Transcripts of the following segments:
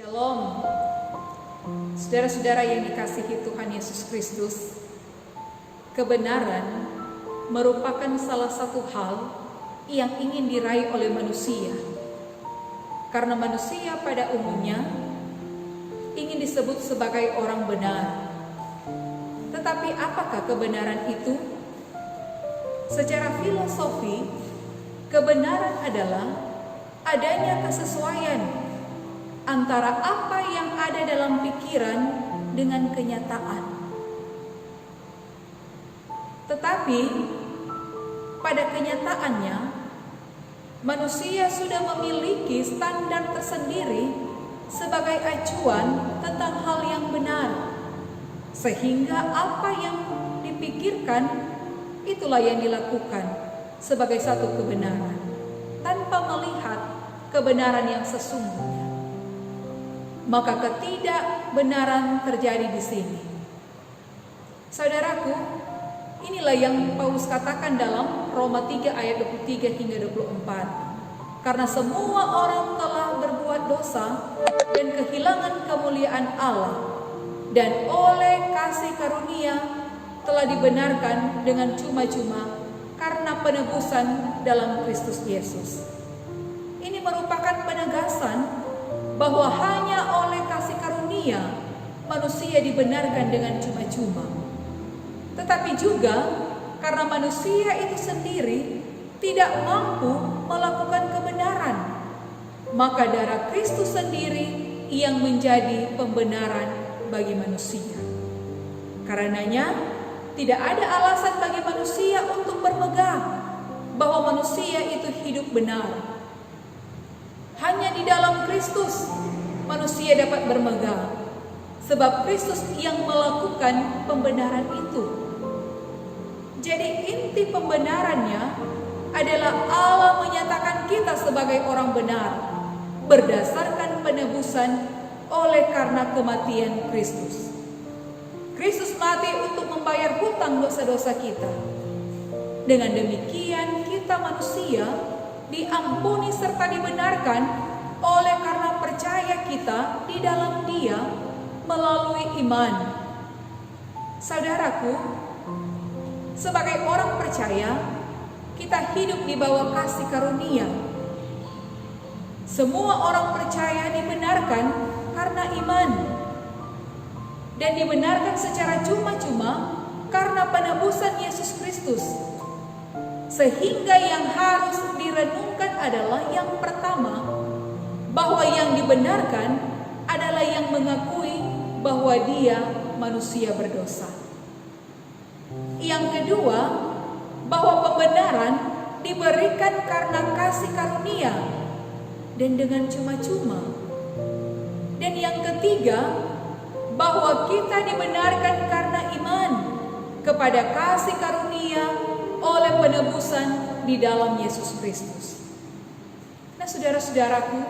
Shalom, saudara-saudara yang dikasihi Tuhan Yesus Kristus. Kebenaran merupakan salah satu hal yang ingin diraih oleh manusia, karena manusia pada umumnya ingin disebut sebagai orang benar. Tetapi apakah kebenaran itu? Secara filosofi, kebenaran adalah adanya kesesuaian antara apa yang ada dalam pikiran dengan kenyataan. Tetapi pada kenyataannya, manusia sudah memiliki standar tersendiri sebagai acuan tentang hal yang benar, sehingga apa yang dipikirkan itulah yang dilakukan sebagai satu kebenaran, tanpa melihat kebenaran yang sesungguhnya. Maka ketidakbenaran terjadi di sini. Saudaraku, inilah yang Paulus katakan dalam Roma 3 ayat 23 hingga 24. Karena semua orang telah berbuat dosa dan kehilangan kemuliaan Allah, dan oleh kasih karunia telah dibenarkan dengan cuma-cuma karena penebusan dalam Kristus Yesus. Ini merupakan penegasan bahwa hanya oleh kasih karunia manusia dibenarkan dengan cuma-cuma. Tetapi juga karena manusia itu sendiri tidak mampu melakukan kebenaran, maka darah Kristus sendiri yang menjadi pembenaran bagi manusia. Karenanya tidak ada alasan bagi manusia untuk bermegah bahwa manusia itu hidup benar. Hanya di dalam Kristus manusia dapat bermegah, sebab Kristus yang melakukan pembenaran itu. Jadi inti pembenarannya adalah Allah menyatakan kita sebagai orang benar berdasarkan penebusan oleh karena kematian Kristus. Kristus mati untuk membayar hutang dosa-dosa kita. Dengan demikian kita manusia diampuni serta dibenarkan oleh karena percaya kita di dalam Dia melalui iman. Saudaraku, sebagai orang percaya, kita hidup di bawah kasih karunia. Semua orang percaya dibenarkan karena iman, dan dibenarkan secara cuma-cuma karena penebusan Yesus Kristus. Sehingga yang harus direnungkan adalah yang pertama, bahwa yang dibenarkan adalah yang mengakui bahwa dia manusia berdosa. Yang kedua, bahwa pembenaran diberikan karena kasih karunia dan dengan cuma-cuma. Dan yang ketiga, bahwa kita dibenarkan karena iman kepada kasih karunia oleh penebusan di dalam Yesus Kristus. Nah, saudara-saudaraku,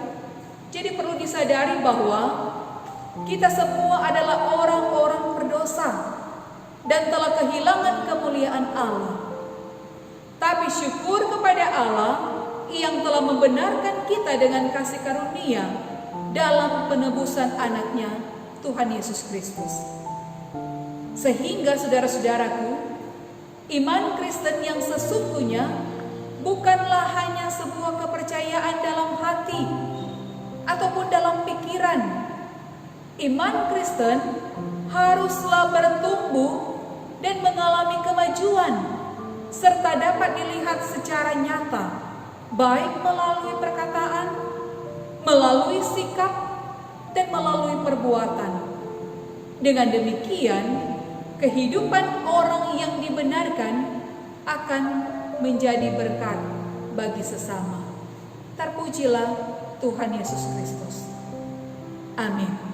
jadi perlu disadari bahwa kita semua adalah orang-orang berdosa dan telah kehilangan kemuliaan Allah. Tapi syukur kepada Allah yang telah membenarkan kita dengan kasih karunia dalam penebusan anaknya Tuhan Yesus Kristus. Sehingga saudara-saudaraku, iman Kristen yang sesungguhnya bukanlah hanya sebuah kepercayaan dalam hati ataupun dalam pikiran. Iman Kristen haruslah bertumbuh dan mengalami kemajuan, serta dapat dilihat secara nyata, baik melalui perkataan, melalui sikap, dan melalui perbuatan. Dengan demikian, kehidupan orang yang dibenarkan akan menjadi berkat bagi sesama. Terpujilah Tuhan Yesus Kristus. Amin.